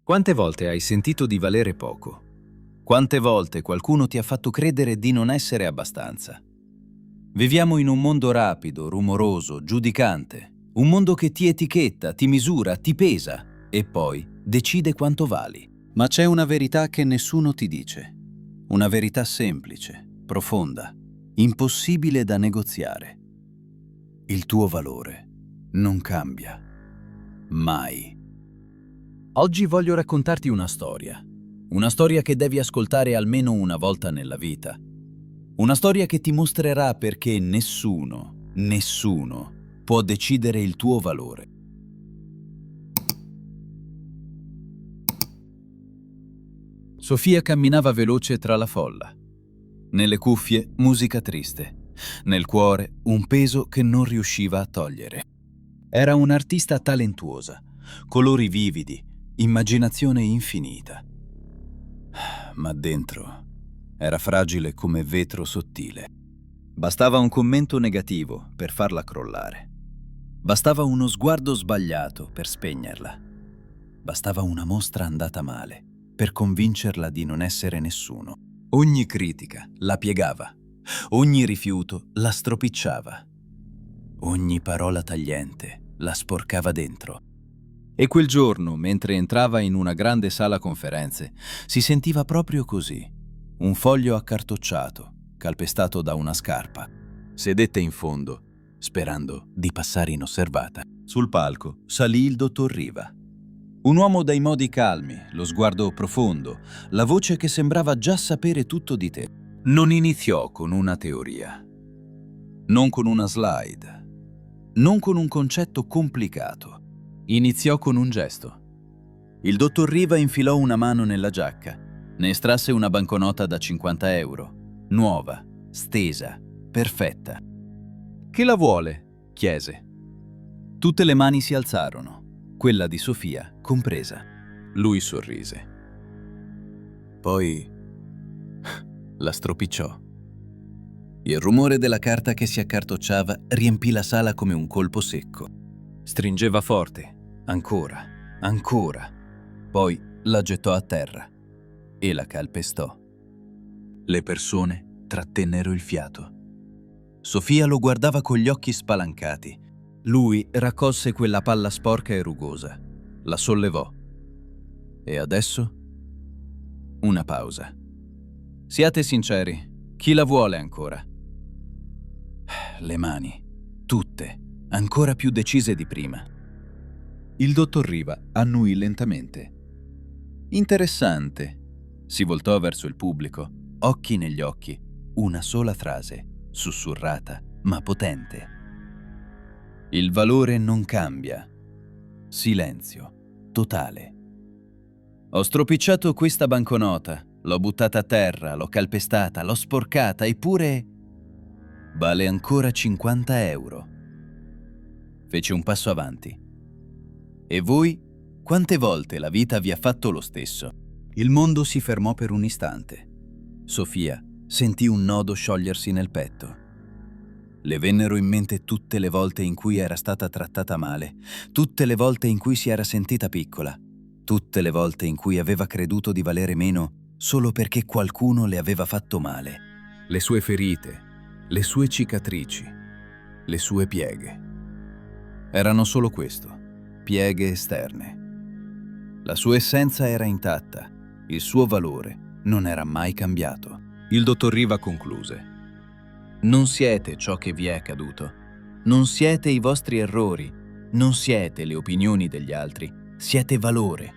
Quante volte hai sentito di valere poco? Quante volte qualcuno ti ha fatto credere di non essere abbastanza? Viviamo in un mondo rapido, rumoroso, giudicante. Un mondo che ti etichetta, ti misura, ti pesa e poi decide quanto vali. Ma c'è una verità che nessuno ti dice. Una verità semplice, profonda, impossibile da negoziare. Il tuo valore non cambia. Mai. Oggi voglio raccontarti una storia che devi ascoltare almeno una volta nella vita. Una storia che ti mostrerà perché nessuno può decidere il tuo valore. Sofia camminava veloce tra la folla. Nelle cuffie musica triste, nel cuore un peso che non riusciva a togliere. Era un'artista talentuosa, colori vividi, immaginazione infinita. Ma dentro era fragile come vetro sottile. Bastava un commento negativo per farla crollare. Bastava uno sguardo sbagliato per spegnerla. Bastava una mostra andata male per convincerla di non essere nessuno. Ogni critica la piegava, ogni rifiuto la stropicciava, ogni parola tagliente la sporcava dentro. E quel giorno, mentre entrava in una grande sala conferenze, si sentiva proprio così. Un foglio accartocciato, calpestato da una scarpa. Sedette in fondo, sperando di passare inosservata. Sul palco salì il dottor Riva. Un uomo dai modi calmi, lo sguardo profondo, la voce che sembrava già sapere tutto di te. Non iniziò con una teoria, non con una slide, non con un concetto complicato. Iniziò con un gesto. Il dottor Riva infilò una mano nella giacca, ne estrasse una banconota da 50 euro, nuova, stesa, perfetta. «Chi la vuole?» chiese. Tutte le mani si alzarono, quella di Sofia compresa. Lui sorrise. Poi la stropicciò. Il rumore della carta che si accartocciava riempì la sala come un colpo secco. Stringeva forte. Ancora, ancora. Poi la gettò a terra e la calpestò. Le persone trattennero il fiato. Sofia lo guardava con gli occhi spalancati. Lui raccolse quella palla sporca e rugosa, la sollevò. E adesso? Una pausa. Siate sinceri, chi la vuole ancora? Le mani, tutte, ancora più decise di prima. Il dottor Riva annuì lentamente. Interessante. Si voltò verso il pubblico, occhi negli occhi, una sola frase, sussurrata ma potente. Il valore non cambia. Silenzio totale. Ho stropicciato questa banconota, l'ho buttata a terra, l'ho calpestata, l'ho sporcata, eppure vale ancora 50 euro. Fece un passo avanti. E voi? Quante volte la vita vi ha fatto lo stesso? Il mondo si fermò per un istante. Sofia sentì un nodo sciogliersi nel petto. Le vennero in mente tutte le volte in cui era stata trattata male, tutte le volte in cui si era sentita piccola, tutte le volte in cui aveva creduto di valere meno solo perché qualcuno le aveva fatto male. Le sue ferite, le sue cicatrici, le sue pieghe. Erano solo questo. Pieghe esterne. La sua essenza era intatta, il suo valore non era mai cambiato. Il dottor Riva concluse. Non siete ciò che vi è accaduto, non siete i vostri errori, non siete le opinioni degli altri, siete valore.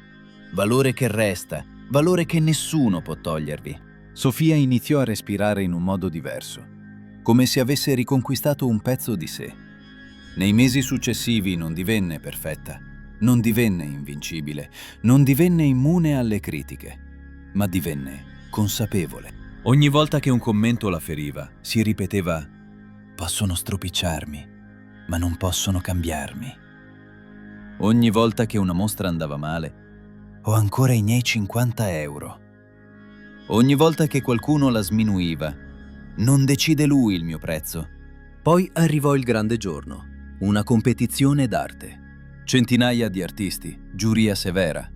Valore che resta, valore che nessuno può togliervi. Sofia iniziò a respirare in un modo diverso, come se avesse riconquistato un pezzo di sé. Nei mesi successivi non divenne perfetta, non divenne invincibile, non divenne immune alle critiche, ma divenne consapevole. Ogni volta che un commento la feriva, si ripeteva: possono stropicciarmi, ma non possono cambiarmi. Ogni volta che una mostra andava male, ho ancora i miei 50 euro. Ogni volta che qualcuno la sminuiva, non decide lui il mio prezzo. Poi arrivò il grande giorno. Una competizione d'arte. Centinaia di artisti, giuria severa.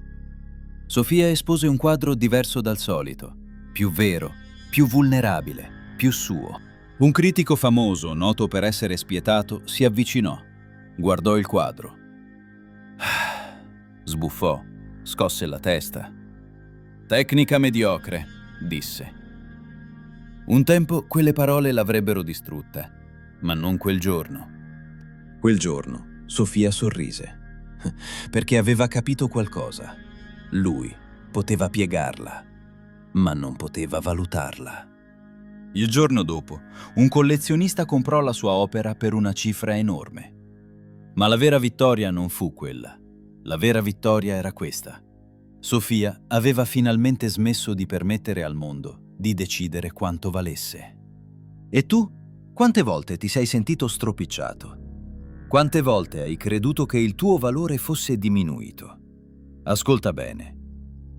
Sofia espose un quadro diverso dal solito, più vero, più vulnerabile, più suo. Un critico famoso, noto per essere spietato, si avvicinò, guardò il quadro. Sbuffò, scosse la testa. «Tecnica mediocre», disse. Un tempo quelle parole l'avrebbero distrutta, ma non quel giorno. Quel giorno Sofia sorrise, perché aveva capito qualcosa. Lui poteva piegarla, ma non poteva valutarla. Il giorno dopo, un collezionista comprò la sua opera per una cifra enorme. Ma la vera vittoria non fu quella. La vera vittoria era questa. Sofia aveva finalmente smesso di permettere al mondo di decidere quanto valesse. E tu? Quante volte ti sei sentito stropicciato? Quante volte hai creduto che il tuo valore fosse diminuito? Ascolta bene.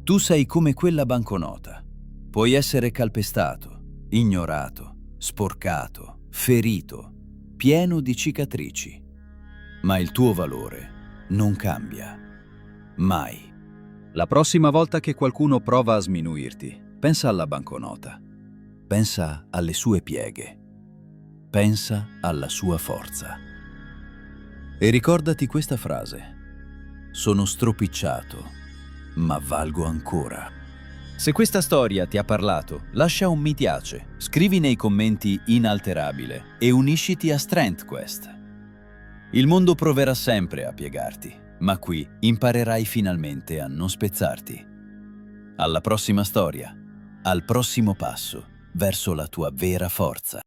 Tu sei come quella banconota. Puoi essere calpestato, ignorato, sporcato, ferito, pieno di cicatrici. Ma il tuo valore non cambia. Mai. La prossima volta che qualcuno prova a sminuirti, pensa alla banconota. Pensa alle sue pieghe. Pensa alla sua forza. E ricordati questa frase. Sono stropicciato, ma valgo ancora. Se questa storia ti ha parlato, lascia un mi piace, scrivi nei commenti inalterabile e unisciti a Strength Quest. Il mondo proverà sempre a piegarti, ma qui imparerai finalmente a non spezzarti. Alla prossima storia, al prossimo passo verso la tua vera forza.